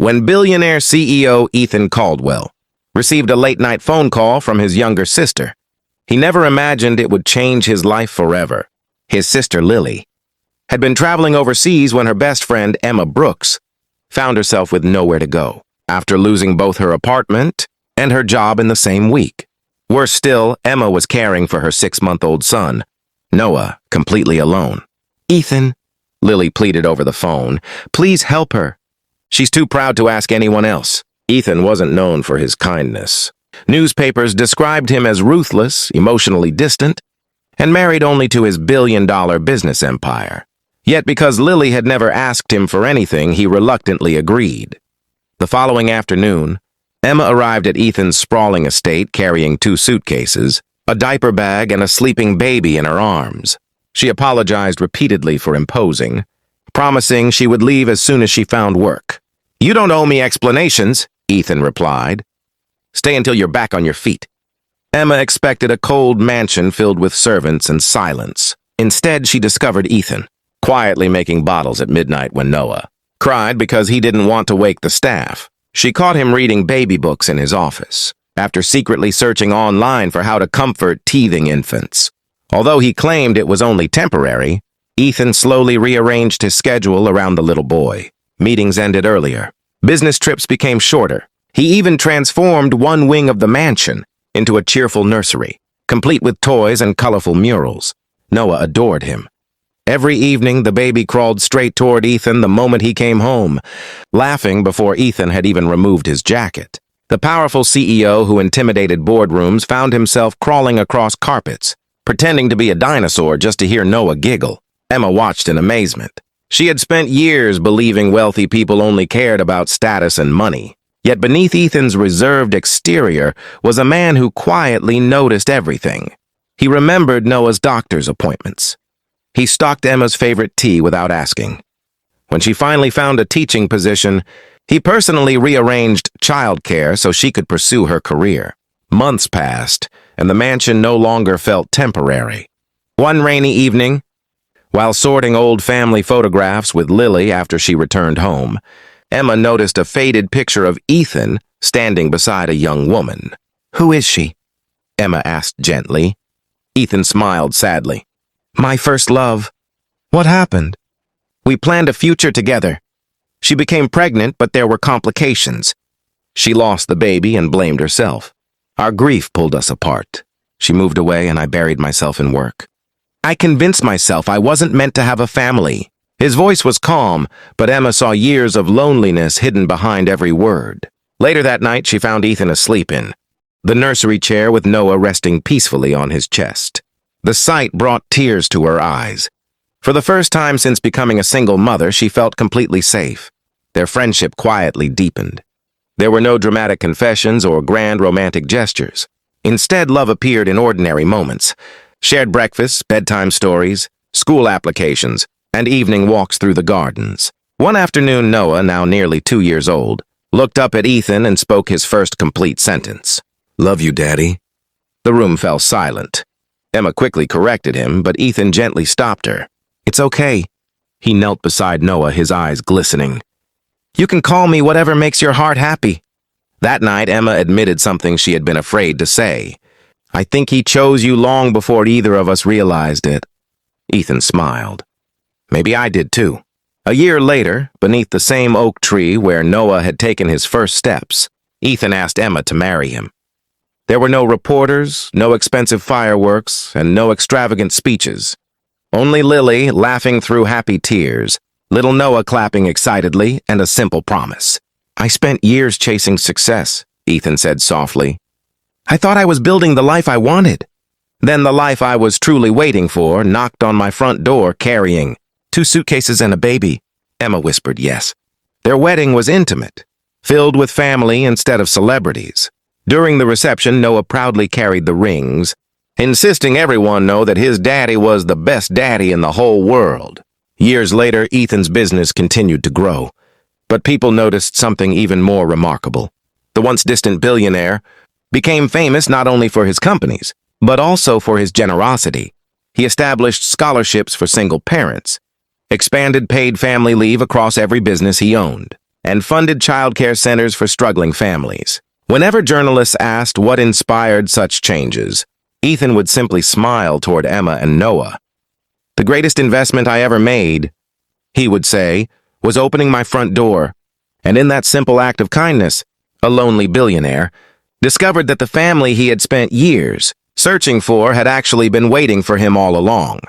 when billionaire CEO Ethan Caldwell received a late-night phone call from his younger sister. He never imagined it would change his life forever. His sister, Lily, had been traveling overseas when her best friend, Emma Brooks, found herself with nowhere to go after losing both her apartment and her job in the same week. Worse still, Emma was caring for her 6-month-old son, Noah, completely alone. "Ethan," Lily pleaded over the phone, "please help her. She's too proud to ask anyone else." Ethan wasn't known for his kindness. Newspapers described him as ruthless, emotionally distant, and married only to his billion-dollar business empire. Yet because Lily had never asked him for anything, he reluctantly agreed. The following afternoon, Emma arrived at Ethan's sprawling estate carrying 2 suitcases, a diaper bag, and a sleeping baby in her arms. She apologized repeatedly for imposing, promising she would leave as soon as she found work. "You don't owe me explanations," Ethan replied. "Stay until you're back on your feet." Emma expected a cold mansion filled with servants and silence. Instead, she discovered Ethan, quietly making bottles at midnight when Noah cried because he didn't want to wake the staff. She caught him reading baby books in his office, after secretly searching online for how to comfort teething infants. Although he claimed it was only temporary, Ethan slowly rearranged his schedule around the little boy. Meetings ended earlier. Business trips became shorter. He even transformed one wing of the mansion into a cheerful nursery, complete with toys and colorful murals. Noah adored him. Every evening, the baby crawled straight toward Ethan the moment he came home, laughing before Ethan had even removed his jacket. The powerful CEO who intimidated boardrooms found himself crawling across carpets, pretending to be a dinosaur just to hear Noah giggle. Emma watched in amazement. She had spent years believing wealthy people only cared about status and money. Yet beneath Ethan's reserved exterior was a man who quietly noticed everything. He remembered Noah's doctor's appointments. He stocked Emma's favorite tea without asking. When she finally found a teaching position, he personally rearranged childcare so she could pursue her career. Months passed, and the mansion no longer felt temporary. One rainy evening, while sorting old family photographs with Lily after she returned home, Emma noticed a faded picture of Ethan standing beside a young woman. "Who is she?" Emma asked gently. Ethan smiled sadly. "My first love." "What happened?" "We planned a future together. She became pregnant, but there were complications. She lost the baby and blamed herself. Our grief pulled us apart. She moved away and I buried myself in work. I convinced myself I wasn't meant to have a family." His voice was calm, but Emma saw years of loneliness hidden behind every word. Later that night, she found Ethan asleep in the nursery chair with Noah resting peacefully on his chest. The sight brought tears to her eyes. For the first time since becoming a single mother, she felt completely safe. Their friendship quietly deepened. There were no dramatic confessions or grand romantic gestures. Instead, love appeared in ordinary moments. Shared breakfasts, bedtime stories, school applications, and evening walks through the gardens. One afternoon, Noah, now nearly 2 years old, looked up at Ethan and spoke his first complete sentence. "Love you, Daddy." The room fell silent. Emma quickly corrected him, but Ethan gently stopped her. "It's okay." He knelt beside Noah, his eyes glistening. "You can call me whatever makes your heart happy." That night, Emma admitted something she had been afraid to say. "I think he chose you long before either of us realized it." Ethan smiled. "Maybe I did too." A year later, beneath the same oak tree where Noah had taken his first steps, Ethan asked Emma to marry him. There were no reporters, no expensive fireworks, and no extravagant speeches. Only Lily laughing through happy tears, little Noah clapping excitedly, and a simple promise. "I spent years chasing success," Ethan said softly. "I thought I was building the life I wanted. Then the life I was truly waiting for knocked on my front door carrying 2 suitcases and a baby." Emma whispered yes. Their wedding was intimate, filled with family instead of celebrities. During the reception, Noah proudly carried the rings, insisting everyone know that his daddy was the best daddy in the whole world. Years later, Ethan's business continued to grow, but people noticed something even more remarkable. The once distant billionaire became famous not only for his companies, but also for his generosity. He established scholarships for single parents, expanded paid family leave across every business he owned, and funded childcare centers for struggling families. Whenever journalists asked what inspired such changes, Ethan would simply smile toward Emma and Noah. "The greatest investment I ever made," he would say, "was opening my front door." And in that simple act of kindness, a lonely billionaire discovered that the family he had spent years searching for had actually been waiting for him all along.